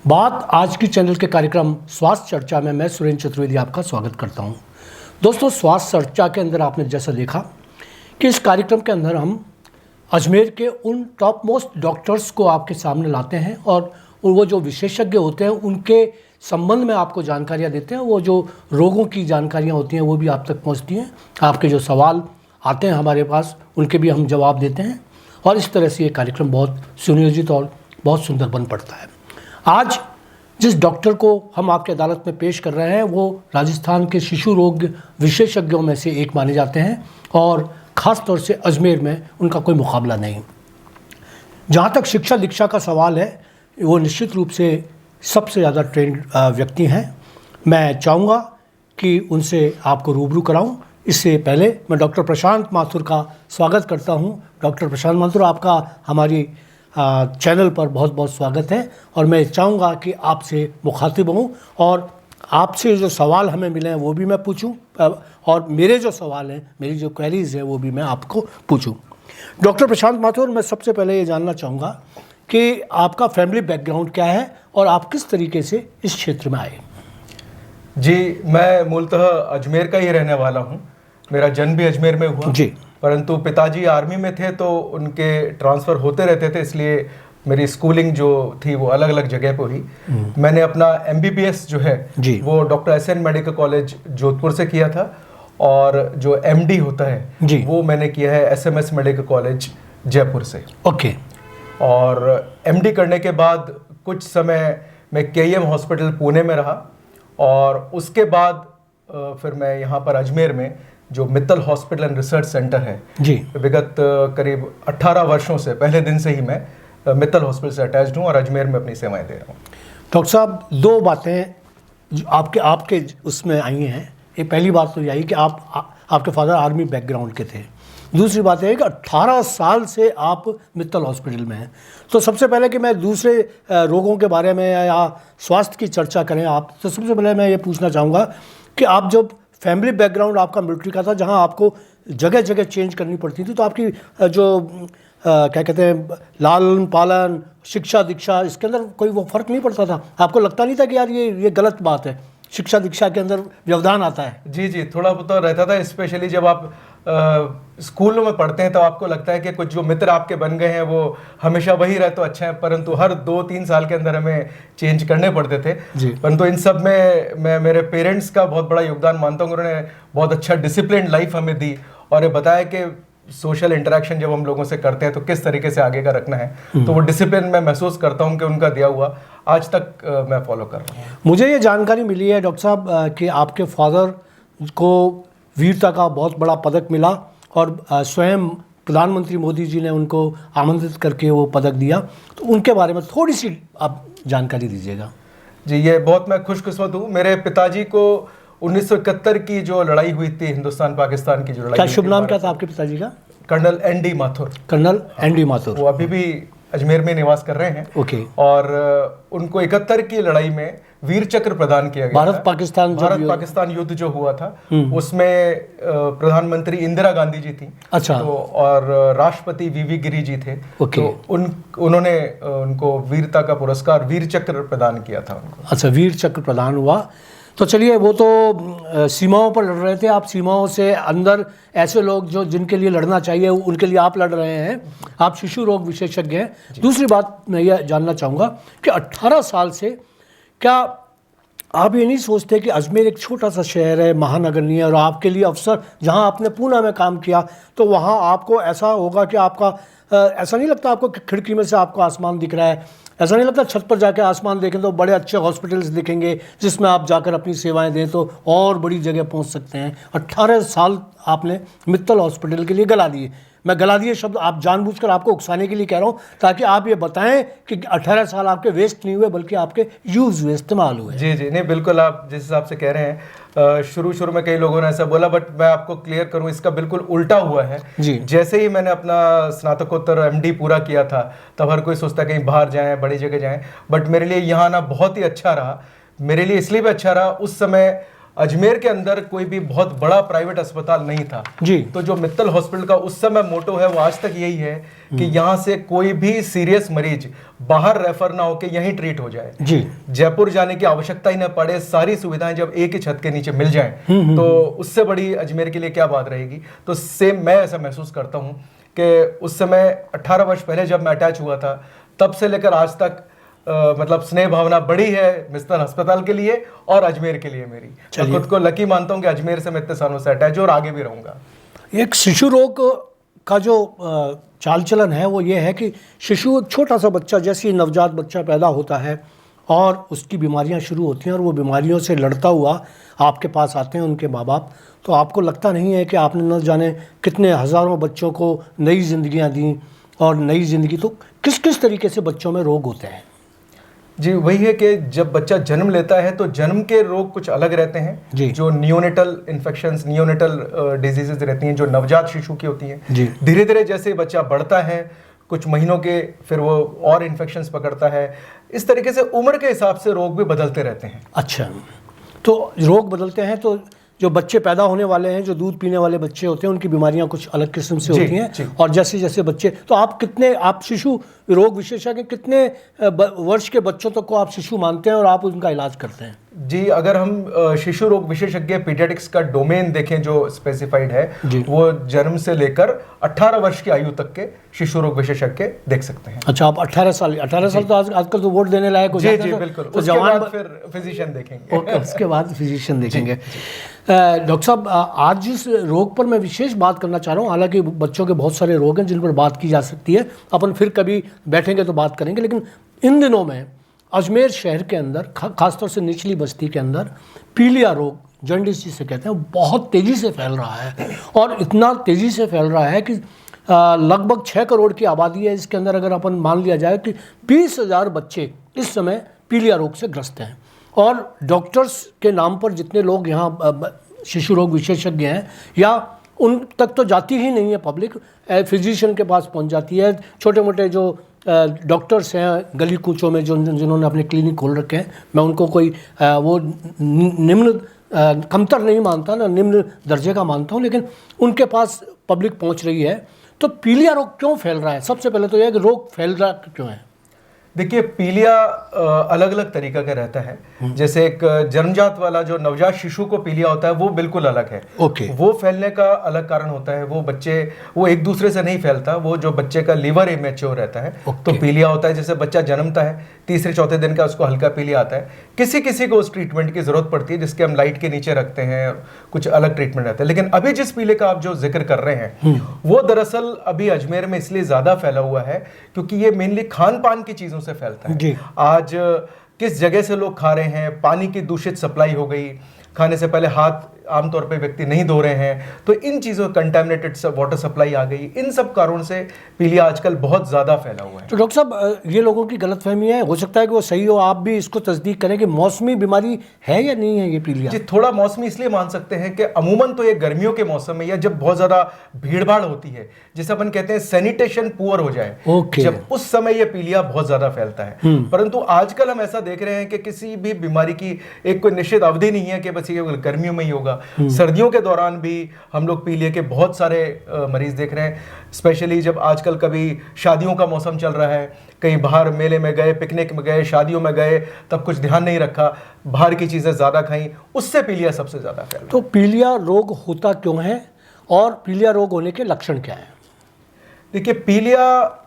बात आज की चैनल के कार्यक्रम स्वास्थ्य चर्चा में मैं सुरेंद्र चतुर्वेदी आपका स्वागत करता हूं। दोस्तों, स्वास्थ्य चर्चा के अंदर आपने जैसा देखा कि इस कार्यक्रम के अंदर हम अजमेर के उन टॉप मोस्ट डॉक्टर्स को आपके सामने लाते हैं और वो जो विशेषज्ञ होते हैं उनके संबंध में आपको जानकारियाँ देते हैं। वो जो रोगों की जानकारियाँ होती हैं वो भी आप तक पहुँचती हैं। आपके जो सवाल आते हैं हमारे पास उनके भी हम जवाब देते हैं और इस तरह से ये कार्यक्रम बहुत सुनियोजित और बहुत सुंदर बन पड़ता है। आज जिस डॉक्टर को हम आपके अदालत में पेश कर रहे हैं वो राजस्थान के शिशु रोग विशेषज्ञों में से एक माने जाते हैं और ख़ास तौर से अजमेर में उनका कोई मुकाबला नहीं। जहाँ तक शिक्षा दीक्षा का सवाल है वो निश्चित रूप से सबसे ज़्यादा ट्रेंड व्यक्ति हैं। मैं चाहूँगा कि उनसे आपको रूबरू कराऊँ। इससे पहले मैं डॉक्टर प्रशांत माथुर का स्वागत करता हूँ। डॉक्टर प्रशांत माथुर, आपका हमारी चैनल पर बहुत बहुत स्वागत है और मैं चाहूँगा कि आपसे मुखातिब हूँ और आपसे जो सवाल हमें मिले हैं वो भी मैं पूछूं और मेरे जो सवाल हैं, मेरी जो क्वेरीज है वो भी मैं आपको पूछूं। डॉक्टर प्रशांत माथुर, मैं सबसे पहले ये जानना चाहूँगा कि आपका फैमिली बैकग्राउंड क्या है और आप किस तरीके से इस क्षेत्र में आए? जी, मैं मूलतः अजमेर का ही रहने वाला हूँ। मेरा जन्म भी अजमेर में हुआ जी, परंतु पिताजी आर्मी में थे तो उनके ट्रांसफ़र होते रहते थे, इसलिए मेरी स्कूलिंग जो थी वो अलग अलग जगह पर हुई। मैंने अपना MBBS जो है जी, वो doctor SN medical college Jodhpur से किया था और जो MD होता है जी, वो मैंने किया है SMS मेडिकल कॉलेज जयपुर से। ओके। और MD करने के बाद कुछ समय मैं KEM हॉस्पिटल पुणे में रहा और उसके बाद फिर मैं यहाँ पर अजमेर में जो Mittal hospital and research centre है जी, विगत करीब 18 वर्षों से पहले दिन से ही मैं मित्तल हॉस्पिटल से अटैच्ड हूँ और अजमेर में अपनी सेवाएं दे रहा हूँ। डॉक्टर साहब, दो बातें जो आपके उसमें आई हैं। ये पहली बात तो यही कि आपके फादर आर्मी बैकग्राउंड के थे। दूसरी बात यह है कि 18 साल से आप मित्तल हॉस्पिटल में हैं। तो सबसे पहले कि मैं दूसरे रोगों के बारे में या स्वास्थ्य की चर्चा करें आप, तो सबसे पहले मैं ये पूछना चाहूँगा कि आप जब फैमिली बैकग्राउंड आपका मिलिट्री का था जहाँ आपको जगह जगह चेंज करनी पड़ती थी, तो आपकी जो क्या कहते हैं लालन पालन शिक्षा दीक्षा इसके अंदर कोई वो फ़र्क नहीं पड़ता था? आपको लगता नहीं था कि यार ये गलत बात है, शिक्षा दीक्षा के अंदर व्यवधान आता है? जी, थोड़ा बहुत तो रहता था, स्पेशली जब आप स्कूलों में पढ़ते हैं तो आपको लगता है कि कुछ जो मित्र आपके बन गए हैं वो हमेशा वही रहे तो अच्छा है, परंतु हर 2-3 साल के अंदर हमें चेंज करने पड़ते थे। परंतु इन सब में मैं मेरे पेरेंट्स का बहुत बड़ा योगदान मानता हूँ। उन्होंने बहुत अच्छा डिसिप्लिन लाइफ हमें दी और ये बताया कि सोशल इंटरेक्शन जब हम लोगों से करते हैं तो किस तरीके से आगे का रखना है। तो वो डिसिप्लिन मैं महसूस करता हूँ कि उनका दिया हुआ आज तक मैं फॉलो कर रहा हूँ। मुझे ये जानकारी मिली है डॉक्टर साहब कि आपके फादर को वीरता का बहुत बड़ा पदक मिला और स्वयं प्रधानमंत्री मोदी जी ने उनको आमंत्रित करके वो पदक दिया। तो उनके बारे में थोड़ी सी आप जानकारी दीजिएगा। जी, ये बहुत मैं खुशकिस्मत हूँ। मेरे पिताजी को 1971 की जो लड़ाई हुई थी हिंदुस्तान पाकिस्तान की जो लड़ाई, क्या शुभ नाम क्या था आपके पिताजी का? Colonel ND Mathur. Colonel ND Mathur. वो अभी भी अजमेर में निवास कर रहे हैं। ओके। और उनको 71 की लड़ाई में वीर चक्र प्रदान किया गया। भारत पाकिस्तान युद्ध जो हुआ था उसमें प्रधानमंत्री इंदिरा गांधी जी थी। अच्छा। तो और राष्ट्रपति VV गिरी जी थे। ओके। तो उन्होंने उनको वीरता का पुरस्कार वीर चक्र प्रदान किया था उनको। अच्छा, वीर चक्र प्रदान हुआ। तो चलिए, वो तो सीमाओं पर लड़ रहे थे, आप सीमाओं से अंदर ऐसे लोग जो जिनके लिए लड़ना चाहिए उनके लिए आप लड़ रहे हैं। आप शिशु रोग विशेषज्ञ हैं। दूसरी बात मैं ये जानना चाहूँगा कि 18 साल से क्या आप ये नहीं सोचते कि अजमेर एक छोटा सा शहर है, महानगर नहीं है, और आपके लिए अवसर जहाँ आपने पूना में काम किया तो वहाँ आपको ऐसा होगा कि आपका ऐसा नहीं लगता आपको कि खिड़की में से आपको आसमान दिख रहा है? ऐसा नहीं लगता छत पर जाकर आसमान देखें तो बड़े अच्छे हॉस्पिटल्स दिखेंगे जिसमें आप जाकर अपनी सेवाएं दें तो और बड़ी जगह पहुंच सकते हैं? 18 साल आपने मित्तल हॉस्पिटल के लिए गला दिए। मैं गला दिए शब्द आप जानबूझकर आपको उकसाने के लिए कह रहा हूँ ताकि आप ये बताएं कि 18 साल आपके वेस्ट नहीं हुए बल्कि आपके यूज हुए, इस्तेमाल हुए। जी, नहीं बिल्कुल, आप जिस हिसाब से कह रहे हैं शुरू में कई लोगों ने ऐसा बोला, बट मैं आपको क्लियर करूं इसका बिल्कुल उल्टा हुआ है। जी। जैसे ही मैंने अपना स्नातकोत्तर MD पूरा किया था तब हर कोई सोचता कहीं बाहर जाएं, बड़ी जगह जाएं, बट मेरे लिए यहाँ आना बहुत ही अच्छा रहा। मेरे लिए इसलिए भी अच्छा रहा, उस समय अजमेर के अंदर कोई भी बहुत बड़ा प्राइवेट अस्पताल नहीं था जी। तो जो मित्तल हॉस्पिटल का उस समय मोटो है वो आज तक यही है कि यहाँ से कोई भी सीरियस मरीज बाहर रेफर ना होकर यहीं ट्रीट हो जाए जी। जयपुर जाने की आवश्यकता ही ना पड़े, सारी सुविधाएं जब एक ही छत के नीचे मिल जाएं तो उससे बड़ी अजमेर के लिए क्या बात रहेगी। तो सेम मैं ऐसा महसूस करता हूं कि उस समय 18 वर्ष पहले जब मैं अटैच हुआ था तब से लेकर आज तक मतलब स्नेह भावना बड़ी है मित्तल अस्पताल के लिए और अजमेर के लिए मेरी। मैं खुद को लकी मानता हूं कि अजमेर से मैं इतने सालों से अटैच हूं और आगे भी रहूंगा। एक शिशु रोग का जो चाल चलन है वो ये है कि शिशु छोटा सा बच्चा जैसे ही नवजात बच्चा पैदा होता है और उसकी बीमारियां शुरू होती हैं और वो बीमारियों से लड़ता हुआ आपके पास आते हैं उनके माँ बाप, तो आपको लगता नहीं है कि आपने न जाने कितने हज़ारों बच्चों को नई जिंदगियां दी और नई ज़िंदगी। तो किस किस तरीके से बच्चों में रोग होते हैं? जी वही है कि जब बच्चा जन्म लेता है तो जन्म के रोग कुछ अलग रहते हैं, जो नियोनेटल इन्फेक्शंस, नियोनेटल डिजीजेज रहती हैं जो नवजात शिशु की होती हैं। धीरे धीरे जैसे बच्चा बढ़ता है कुछ महीनों के फिर वो और इन्फेक्शंस पकड़ता है। इस तरीके से उम्र के हिसाब से रोग भी बदलते रहते हैं। अच्छा, तो रोग बदलते हैं तो जो बच्चे पैदा होने वाले हैं, जो दूध पीने वाले बच्चे होते हैं, उनकी बीमारियां कुछ अलग किस्म से होती हैं। और जैसे जैसे बच्चे, तो आप शिशु रोग विशेषज्ञ कितने वर्ष के बच्चों तक को आप शिशु मानते हैं और आप उनका इलाज करते हैं? जी अगर हम शिशु रोग विशेषज्ञ पीडियाट्रिक्स का डोमेन देखें जो स्पेसिफाइड है वो जन्म से लेकर 18 वर्ष की आयु तक के शिशु रोग विशेषज्ञ देख सकते हैं। अच्छा, आप 18 साल तो आजकल तो वोट देने लायक हो जाते हैं। जी बिल्कुल। तो उसके बाद फिर फिजिशियन देखेंगे। ओके, उसके बाद फिजिशियन देखेंगे। डॉक्टर साहब, आज जिस रोग पर मैं विशेष बात करना चाह रहा हूँ, हालांकि बच्चों के बहुत सारे रोग हैं जिन पर बात की जा सकती है, अपन फिर कभी बैठेंगे तो बात करेंगे, लेकिन इन दिनों में अजमेर शहर के अंदर खासतौर से निचली बस्ती के अंदर पीलिया रोग, जॉन्डिस जिसे कहते हैं, बहुत तेज़ी से फैल रहा है। और इतना तेज़ी से फैल रहा है कि लगभग 6 करोड़ की आबादी है। इसके अंदर अगर अपन मान लिया जाए कि 20,000 बच्चे इस समय पीलिया रोग से ग्रस्त हैं। और डॉक्टर्स के नाम पर जितने लोग यहाँ शिशु रोग विशेषज्ञ हैं या उन तक तो जाती ही नहीं है पब्लिक, फिजिशियन के पास पहुँच जाती है। छोटे मोटे जो डॉक्टर्स हैं गली कूचों में जिन्होंने अपने क्लिनिक खोल रखे हैं, मैं उनको कोई वो निम्न कमतर नहीं मानता ना, निम्न दर्जे का मानता हूँ, लेकिन उनके पास पब्लिक पहुँच रही है। तो पीलिया रोग क्यों फैल रहा है? सबसे पहले तो यह कि रोग फैल रहा क्यों है? देखिए पीलिया अलग अलग तरीका का रहता है। जैसे एक जन्मजात वाला जो नवजात शिशु को पीलिया होता है वो बिल्कुल अलग है। वो फैलने का अलग कारण होता है। वो एक दूसरे से नहीं फैलता, वो जो बच्चे का लीवर इमेच्योर रहता है तो पीलिया होता है। जैसे बच्चा जन्मता है, तीसरे चौथे दिन का उसको हल्का पीलिया आता है। किसी किसी को उस ट्रीटमेंट की जरूरत पड़ती है जिसके हम लाइट के नीचे रखते हैं, कुछ अलग ट्रीटमेंट रहता है। लेकिन अभी जिस पीले का आप जो जिक्र कर रहे हैं वो दरअसल अभी अजमेर में इसलिए ज्यादा फैला हुआ है क्योंकि ये मेनली खान पान की चीजों से फैलता है। आज किस जगह से लोग खा रहे हैं, पानी की दूषित सप्लाई हो गई, खाने से पहले हाथ आमतौर पे व्यक्ति नहीं धो रहे हैं, तो इन चीज़ों कंटामिनेटेड वाटर सप्लाई आ गई, इन सब कारणों से पीलिया आजकल बहुत ज़्यादा फैला हुआ है। तो डॉक्टर साहब, ये लोगों की गलतफहमी है, हो सकता है कि वो सही हो, आप भी इसको तस्दीक करें कि मौसमी बीमारी है या नहीं है ये पीलिया? जी थोड़ा मौसमी इसलिए मान सकते हैं कि अमूमन तो ये गर्मियों के मौसम में या जब बहुत ज़्यादा भीड़ भाड़ होती है, जिसे अपन कहते हैं सैनिटेशन पुअर हो जाए, जब उस समय ये पीलिया बहुत ज़्यादा फैलता है। परंतु आजकल हम ऐसा देख रहे हैं कि किसी भी बीमारी की एक कोई निश्चित अवधि नहीं है कि बस ये गर्मियों में ही होगा। सर्दियों के दौरान भी हम लोग पीलिया के बहुत सारे मरीज देख रहे हैं। स्पेशली जब आजकल कभी शादियों का मौसम चल रहा है, कहीं बाहर मेले में गए, पिकनिक में गए, शादियों में गए, तब कुछ ध्यान नहीं रखा, बाहर की चीज़ें ज़्यादा खाई, उससे पीलिया सबसे ज़्यादा फैला। तो पीलिया रोग होता क्यों है और पीलिया रोग होने के लक्षण क्या हैं? देखिए पीलिया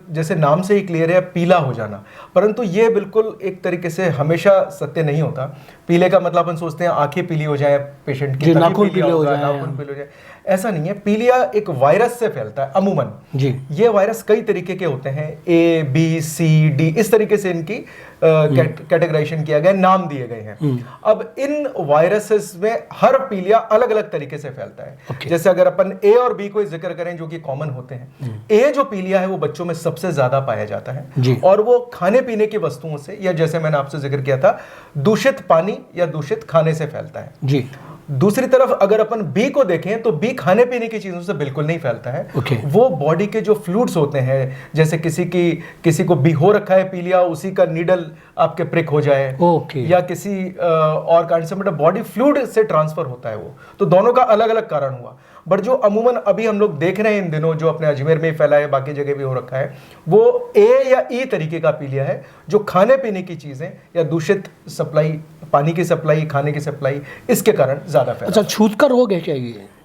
जैसे नाम से ही क्लियर है, पीला हो जाना, परंतु ये बिल्कुल एक तरीके से हमेशा सत्य नहीं होता। पीले का मतलब अपन सोचते हैं आंखें पीली हो जाए पेशेंट की, नाखून पीले हो जाए, नाखून पीले हो जाए, ऐसा नहीं है। पीलिया एक वायरस से फैलता है अमूमन। जी ये वायरस कई तरीके के होते हैं, A, B, C, D, इस तरीके से इनकी कैटेगराइजेशन किया गया, नाम दिए गए हैं। अब इन वायरसेस में हर पीलिया अलग अलग तरीके से फैलता है। जैसे अगर अपन A और B को जिक्र करें जो कि कॉमन होते हैं, A जो पीलिया है वो बच्चों में सबसे ज्यादा पाया जाता है और वो खाने पीने की वस्तुओं से या जैसे मैंने आपसे जिक्र किया था दूषित पानी या दूषित खाने से फैलता है। जी। दूसरी तरफ अगर अपन बी को देखें तो बी खाने पीने की चीजों से बिल्कुल नहीं फैलता है। Okay. वो बॉडी के जो फ्लूइड्स होते हैं, जैसे किसी को बी हो रखा है पीलिया, उसी का नीडल आपके प्रिक हो जाए, Okay. या किसी और कारण से मतलब बॉडी फ्लूइड से ट्रांसफर होता है वो, तो दोनों का अलग अलग कारण हुआ। बट जो अमूमन अभी हम लोग देख रहे हैं इन दिनों, जो अपने अजमेर में फैला है, बाकी जगह भी हो रखा है, वो ए या ई तरीके का पीलिया है, जो खाने पीने की चीजें या दूषित सप्लाई, पानी की सप्लाई, खाने की सप्लाई, इसके कारण ज्यादा फैला। अच्छा, छूत का रोग है क्या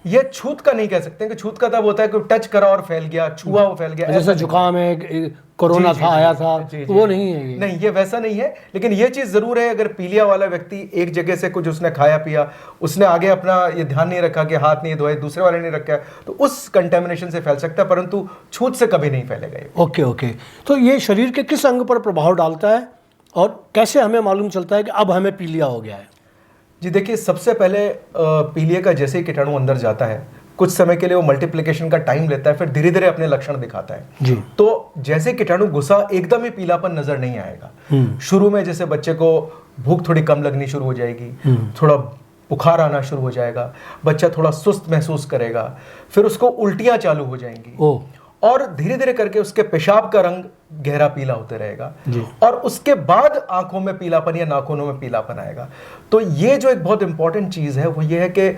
ये छूत का नहीं कह सकते कि छूत का तब होता है कि टच करा और फैल गया, छुआ वो फैल गया, जैसे जुकाम है, कोरोना था, आया था, वो नहीं है ये। नहीं, ये वैसा नहीं है। लेकिन ये चीज जरूर है, अगर पीलिया वाला व्यक्ति एक जगह से कुछ उसने खाया पिया, उसने आगे अपना ये ध्यान नहीं रखा कि हाथ नहीं धोए, दूसरे वाले नहीं रखा, तो उस कंटेमिनेशन से फैल सकता है, परंतु छूत से कभी नहीं फैलेगा ये। Okay okay. तो ये शरीर के किस अंग पर प्रभाव डालता है और कैसे हमें मालूम चलता है कि अब हमें पीलिया हो गया है? जी देखिए, सबसे पहले पीलिया का जैसे ही कीटाणु अंदर जाता है, कुछ समय के लिए वो मल्टीप्लिकेशन का टाइम लेता है, फिर धीरे धीरे अपने लक्षण दिखाता है जी। तो जैसे कीटाणु घुसा, एकदम ही पीलापन नजर नहीं आएगा। शुरू में जैसे बच्चे को भूख थोड़ी कम लगनी शुरू हो जाएगी, थोड़ा बुखार आना शुरू हो जाएगा, बच्चा थोड़ा सुस्त महसूस करेगा, फिर उसको उल्टियां चालू हो जाएंगी, और धीरे धीरे करके उसके पेशाब का रंग गहरा पीला होते रहेगा, और उसके बाद आंखों में पीलापन या नाखूनों में पीलापन आएगा। तो ये जो एक बहुत इंपॉर्टेंट चीज है वो ये है कि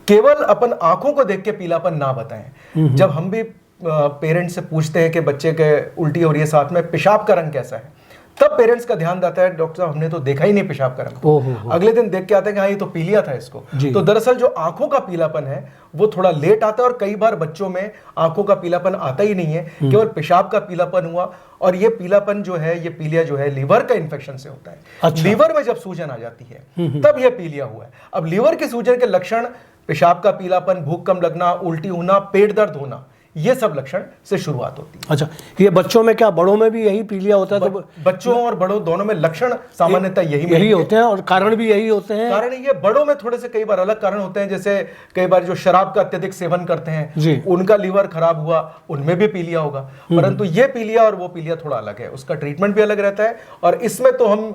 केवल अपन आंखों को देख के पीलापन ना बताएं। जब हम भी पेरेंट्स से पूछते हैं कि बच्चे के उल्टी हो रही है, साथ में पेशाब का रंग कैसा है, तब पेरेंट्स का ध्यान जाता है, डॉक्टर साहब हमने तो देखा ही नहीं पेशाब का रंग। अगले दिन देख के आते हैं कि हाँ ये तो पीलिया था इसको। तो दरअसल जो आंखों का पीलापन है वो थोड़ा लेट आता है, और कई बार बच्चों में आंखों का पीलापन आता ही नहीं है, केवल पेशाब का पीलापन हुआ। और ये पीलापन जो है, ये पीलिया जो है लीवर का इन्फेक्शन से होता है। अच्छा। लीवर में जब सूजन आ जाती है तब ये पीलिया हुआ है। अब लीवर की सूजन के लक्षण पेशाब का पीलापन, भूख कम लगना, उल्टी होना, पेट दर्द होना, ये सब लक्षण से शुरुआत होती है। अच्छा, ये बच्चों में क्या बड़ों में भी यही पीलिया होता है? तो बच्चों और बड़ों दोनों में लक्षण सामान्यतः यही होते हैं, और कारण भी यही होते हैं। कारण ये बड़ों में थोड़े से कई बार अलग कारण होते हैं, जैसे कई बार जो शराब का अत्यधिक सेवन करते हैं, उनका लीवर खराब हुआ, उनमें भी पीलिया होगा। परंतु ये पीलिया और वो पीलिया थोड़ा अलग है, उसका ट्रीटमेंट भी अलग रहता है, और इसमें तो हम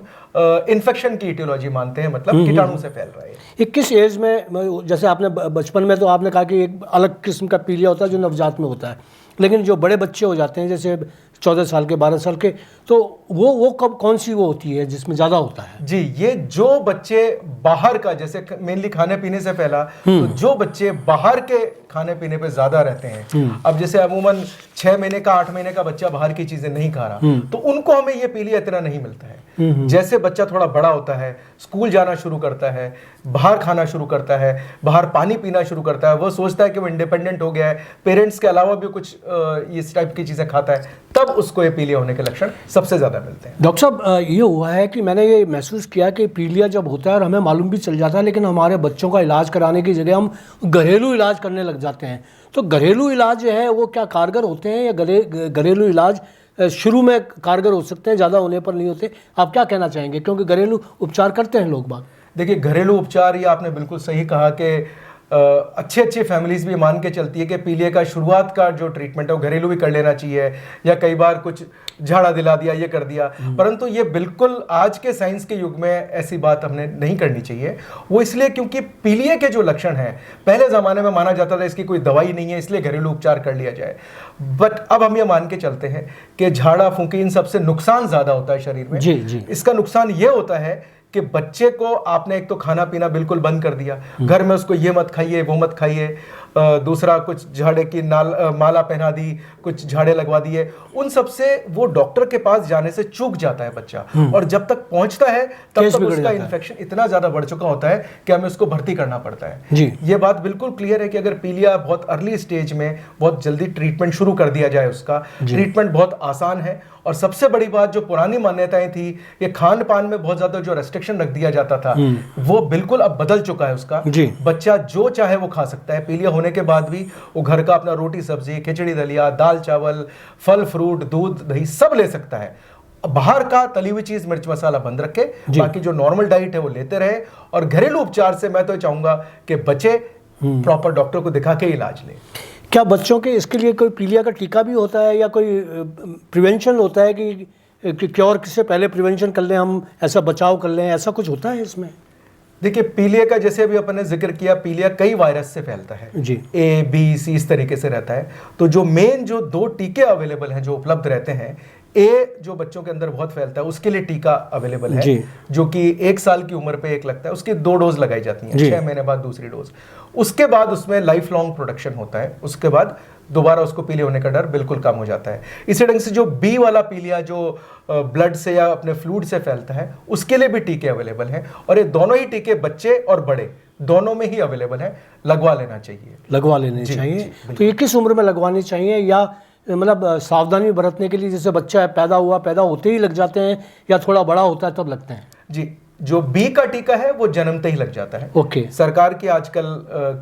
इन्फेक्शन की इटियोलॉजी मानते हैं, मतलब कीटाणु से फैल रहा है। ये किस एज में, जैसे आपने बचपन में तो आपने कहा कि एक अलग किस्म का पीलिया होता है जो नवजात में होता है, लेकिन जो बड़े बच्चे हो जाते हैं जैसे 14 साल के, 12 साल के, तो वो कब कौन सी वो होती है जिसमें ज़्यादा होता है? जी, ये जो बच्चे बाहर का, जैसे मेनली खाने पीने से फैला, तो जो बच्चे बाहर के खाने पीने पे ज्यादा रहते हैं, अब जैसे अमूमन 6 महीने का 8 महीने का बच्चा बाहर की चीजें नहीं खा रहा, तो उनको हमें ये पीलिया इतना नहीं मिलता है। जैसे बच्चा थोड़ा बड़ा होता है, स्कूल जाना शुरू करता है, बाहर खाना शुरू करता है, बाहर पानी पीना शुरू करता है, वो सोचता है कि वो इंडिपेंडेंट हो गया है, पेरेंट्स के अलावा भी कुछ इस टाइप की चीजें खाता है, तब उसको ये पीलिया होने के लक्षण सबसे ज्यादा मिलते हैं। डॉक्टर साहब, ये हुआ है कि मैंने ये महसूस किया कि पीलिया जब होता है और हमें मालूम भी चल जाता है, लेकिन हमारे बच्चों का इलाज कराने की जगह हम घरेलू इलाज करने लग जाते हैं। तो घरेलू इलाज जो है वो क्या कारगर होते हैं, या घरेलू इलाज शुरू में कारगर हो सकते हैं, ज़्यादा होने पर नहीं होते? आप क्या कहना चाहेंगे, क्योंकि घरेलू उपचार करते हैं लोग बाग? देखिए, घरेलू उपचार, ये आपने बिल्कुल सही कहा कि अच्छी फैमिलीज भी मान के चलती है कि पीलिया का शुरुआत का जो ट्रीटमेंट है वो घरेलू भी कर लेना चाहिए, या कई बार कुछ झाड़ा दिला दिया, ये कर दिया। परंतु ये बिल्कुल आज के साइंस के युग में ऐसी बात हमने नहीं करनी चाहिए। वो इसलिए क्योंकि पीलिया के जो लक्षण हैं, पहले ज़माने में माना जाता था इसकी कोई दवाई नहीं है, इसलिए घरेलू उपचार कर लिया जाए। बट अब हम ये मान के चलते हैं कि झाड़ा फूंकी इन सबसे नुकसान ज़्यादा होता है शरीर में। जी। इसका नुकसान ये होता है कि बच्चे को आपने एक तो खाना पीना बिल्कुल बंद कर दिया, घर में उसको ये मत खाइए, वो मत खाइए, दूसरा कुछ झाड़े की माला पहना दी, कुछ झाड़े लगवा दिए, उन सब से वो डॉक्टर के पास जाने से चूक जाता है बच्चा, और जब तक पहुंचता है तब तक उसका इन्फेक्शन इतना ज्यादा बढ़ चुका होता है कि हमें उसको भर्ती करना पड़ता है। ये बात बिल्कुल क्लियर है कि अगर पीलिया बहुत अर्ली स्टेज में बहुत जल्दी ट्रीटमेंट शुरू कर दिया जाए, उसका ट्रीटमेंट बहुत आसान है। और सबसे बड़ी बात, जो पुरानी मान्यताएं थी, ये खान पान में बहुत ज्यादा जो रेस्ट्रिक्शन रख दिया जाता था, वो बिल्कुल अब बदल चुका है उसका। बच्चा जो चाहे वो खा सकता है, पीलिया होने के बाद भी वो घर का अपना रोटी सब्जी, खिचड़ी दलिया, दाल चावल, फल फ्रूट, दूध दही सब ले सकता है। बाहर का तली हुई चीज, मिर्च मसाला बंद रखे, बाकी जो नॉर्मल डाइट है वो लेते रहे। और घरेलू उपचार से मैं तो चाहूंगा कि बच्चे प्रॉपर डॉक्टर को दिखा के इलाज ले। क्या बच्चों के इसके लिए कोई पीलिया का टीका भी होता है, या कोई प्रिवेंशन होता है कि क्योर से पहले प्रिवेंशन कर लें हम, ऐसा बचाव कर लें, ऐसा कुछ होता है इसमें? देखिए पीलिया का जैसे अभी अपन ने जिक्र किया, पीलिया कई वायरस से फैलता है जी। A, B, C इस तरीके से रहता है। तो जो मेन जो 2 टीके अवेलेबल हैं जो उपलब्ध रहते हैं, A जो बच्चों के अंदर बहुत फैलता है उसके लिए टीका अवेलेबल है जी। जो कि 1 साल की उम्र पे एक लगता है, उसकी 2 डोज लगाई जाती हैं, जी। 6 महीने बाद दूसरी डोज। उसके बाद उसमें लाइफ लॉन्ग प्रोटेक्शन होता है, उसके बाद दोबारा उसको पीलिया होने का डर बिल्कुल कम हो जाता है। इसी ढंग से जो बी वाला पीलिया जो ब्लड से या अपने फ्लूइड से फैलता है उसके लिए भी टीके अवेलेबल हैं, और ये दोनों ही टीके बच्चे और बड़े दोनों में ही अवेलेबल है, लगवा लेना चाहिए। लगवा लेने जी, चाहिए। जी, तो ये किस उम्र में लगवानी चाहिए, या मतलब सावधानी बरतने के लिए, जैसे बच्चा पैदा होते ही लग जाते हैं या थोड़ा बड़ा होता है तब लगते हैं? जी, जो बी का टीका है वो जन्मते ही लग जाता है। ओके। सरकार की आजकल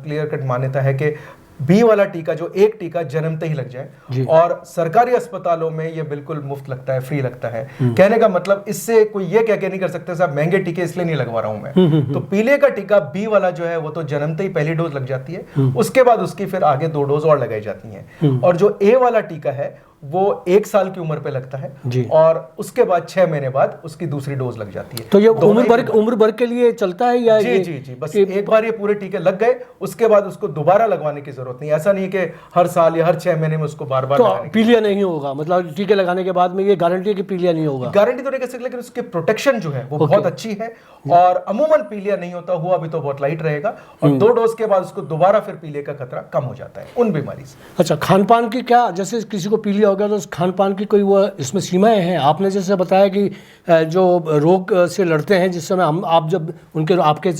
क्लियर कट मान्यता है कि बी वाला टीका जो एक टीका जन्मते ही लग जाए, और सरकारी अस्पतालों में ये बिल्कुल मुफ्त लगता है, फ्री लगता है। कहने का मतलब इससे कोई ये कह के नहीं कर सकते साहब महंगे टीके इसलिए नहीं लगवा रहा हूं मैं। तो पीलिया का टीका बी वाला जो है वो तो जन्मते ही पहली डोज लग जाती है, उसके बाद उसकी फिर आगे 2 डोज और लगाई जाती हैं। और जो ए वाला टीका है वो 1 साल की उम्र पे लगता है जी। और उसके बाद 6 महीने बाद उसकी दूसरी डोज लग जाती है। तो ये उम्र भर के लिए चलता है या जी जी जी, बस एक बार ये पूरे टीके लग गए उसके बाद उसको दोबारा लगवाने की जरूरत नहीं। ऐसा नहीं है कि हर साल या हर 6 महीने में उसको बार बार तो पीलिया नहीं होगा, मतलब टीके लगाने के बाद में ये गारंटी है कि पीलिया नहीं होगा? गारंटी तो नहीं कह सकते, लेकिन उसकी प्रोटेक्शन जो है वो बहुत अच्छी है, और अमूमन पीलिया नहीं होता, हुआ भी तो बहुत लाइट रहेगा, और 2 डोज के बाद उसको दोबारा फिर पीलिया का खतरा कम हो जाता है उन बीमारी से। अच्छा, खान पान की क्या, जैसे किसी को पीलिया हो गया तो खान पान की कोई वो इसमें सीमाएं हैं? आपने जैसे बताया कि जो रोग से लड़ते हैं, जिस समय आप जब आपके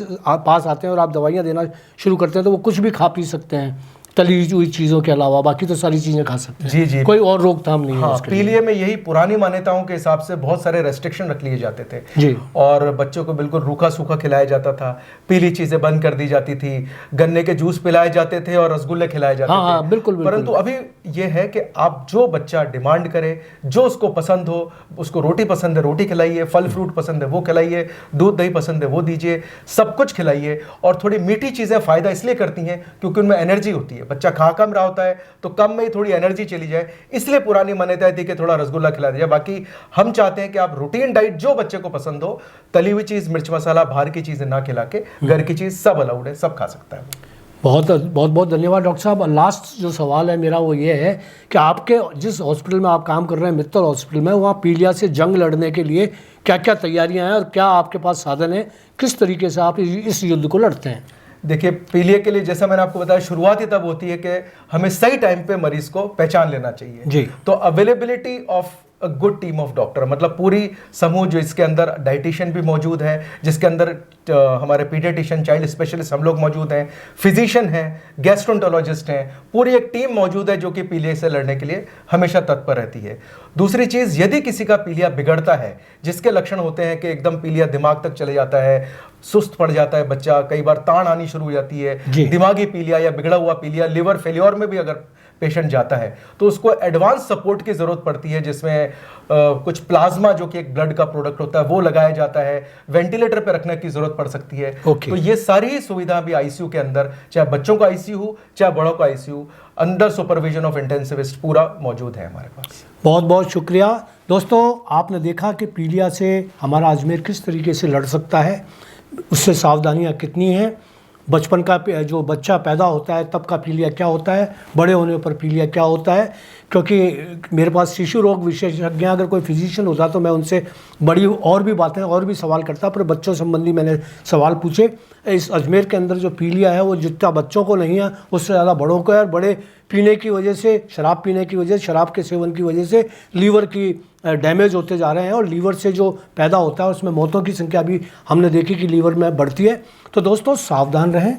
पास आते हैं और आप दवाइयाँ देना शुरू करते हैं तो वो कुछ भी खा पी सकते हैं तली हुई चीज़ों के अलावा, बाकी तो सारी चीज़ें खा सकते हैं। जी जी, कोई और रोकथाम नहीं है उसके लिए। पीलिया में यही पुरानी मान्यताओं के हिसाब से बहुत सारे रेस्ट्रिक्शन रख लिए जाते थे जी। और बच्चों को बिल्कुल रूखा सूखा खिलाया जाता था, पीली चीजें बंद कर दी जाती थी, गन्ने के जूस पिलाए जाते थे और रसगुल्ले खिलाए जाते थे। हाँ, बिल्कुल। परंतु अभी यह है कि आप जो बच्चा डिमांड करे, जो उसको पसंद हो, उसको रोटी पसंद है रोटी खिलाइए, फल फ्रूट पसंद है वो खिलाइए, दूध दही पसंद है वो दीजिए, सब कुछ खिलाइए। और थोड़ी मीठी चीजें फायदा इसलिए करती हैं क्योंकि उनमें एनर्जी होती है। बच्चा खा कम रहा होता है तो कम में ही थोड़ी एनर्जी चली जाए, इसलिए पुरानी मान्यता थी कि थोड़ा रसगुल्ला खिला दिया। बाकी हम चाहते हैं कि आप रूटीन डाइट जो बच्चे को पसंद हो, तली हुई चीज, मिर्च मसाला, बाहर की चीजें ना खिला के घर की चीज सब अलाउड है, सब खा सकता है। बहुत बहुत धन्यवाद डॉक्टर साहब। लास्ट जो सवाल है मेरा वो ये है कि आपके जिस हॉस्पिटल में आप काम कर रहे हैं, मित्तल हॉस्पिटल में, वहाँ पीलिया से जंग लड़ने के लिए क्या क्या तैयारियाँ हैं और क्या आपके पास साधन है, किस तरीके से आप इस युद्ध को लड़ते हैं? देखिए, पीलिया के लिए जैसा मैंने आपको बताया, शुरुआत ही तब होती है कि हमें सही टाइम पे मरीज को पहचान लेना चाहिए जी। तो availability of a good team of doctor, मतलब पूरी समूह जो इसके अंदर डाइटिशियन भी मौजूद है, जिसके अंदर हमारे पीडियाट्रिशियन, चाइल्ड स्पेशलिस्ट हम लोग मौजूद हैं, फिजिशियन हैं, गैस्ट्रोंटोलॉजिस्ट हैं, पूरी एक टीम मौजूद है जो कि पीलिया से लड़ने के लिए हमेशा तत्पर रहती है। दूसरी चीज़, यदि किसी का पीलिया बिगड़ता है, जिसके लक्षण होते हैं कि एकदम पीलिया दिमाग तक चले जाता है, सुस्त पड़ जाता है बच्चा, कई बार ताड़ आनी शुरू हो जाती है, दिमागी पीलिया या बिगड़ा हुआ पीलिया, लिवर फेल्योर में भी अगर पेशेंट जाता है तो उसको एडवांस सपोर्ट की जरूरत पड़ती है, जिसमें कुछ प्लाज्मा जो कि एक ब्लड का प्रोडक्ट होता है वो लगाया जाता है, वेंटिलेटर पे रखने की जरूरत पड़ सकती है। तो ये सारी सुविधा भी आईसीयू के अंदर, चाहे बच्चों का आईसीयू हो चाहे बड़ों का ICU, under supervision of intensivist पूरा मौजूद है हमारे पास। बहुत बहुत शुक्रिया दोस्तों। आपने देखा कि पीलिया से हमारा अजमेर किस तरीके से लड़ सकता है, उससे सावधानियाँ कितनी हैं, बचपन का जो बच्चा पैदा होता है तब का पीलिया क्या होता है, बड़े होने पर पीलिया क्या होता है। क्योंकि मेरे पास शिशु रोग विशेषज्ञ, अगर कोई फिजिशियन होता तो मैं उनसे बड़ी और भी बातें और भी सवाल करता, पर बच्चों संबंधी मैंने सवाल पूछे। इस अजमेर के अंदर जो पीलिया है वो जितना बच्चों को नहीं है उससे ज़्यादा बड़ों को है, और बड़े पीने की वजह से, शराब पीने की वजह से, शराब के सेवन की वजह से लीवर की डैमेज होते जा रहे हैं, और लीवर से जो पैदा होता है उसमें मौतों की संख्या भी हमने देखी कि लीवर में बढ़ती है। तो दोस्तों सावधान रहें,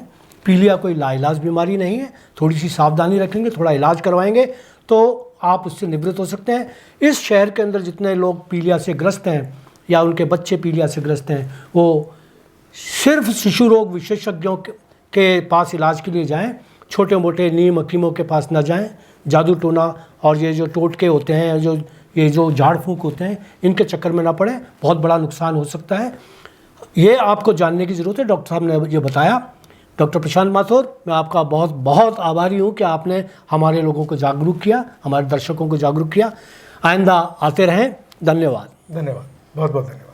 पीलिया कोई लाइलाज बीमारी नहीं है, थोड़ी सी सावधानी रखेंगे, थोड़ा इलाज करवाएंगे तो आप उससे निवृत्त हो सकते हैं। इस शहर के अंदर जितने लोग पीलिया से ग्रस्त हैं या उनके बच्चे पीलिया से ग्रस्त हैं, वो सिर्फ शिशु रोग विशेषज्ञों के पास इलाज के लिए जाएं, छोटे मोटे नीम हकीमों के पास ना जाएं। जादू टोना और ये जो टोटके होते हैं, ये जो झाड़ फूंक होते हैं, इनके चक्कर में ना पड़े, बहुत बड़ा नुकसान हो सकता है। ये आपको जानने की ज़रूरत है। डॉक्टर साहब ने ये बताया। डॉक्टर प्रशांत माथुर, मैं आपका बहुत बहुत आभारी हूँ कि आपने हमारे लोगों को जागरूक किया, हमारे दर्शकों को जागरूक किया। आइंदा आते रहें। धन्यवाद। बहुत बहुत धन्यवाद।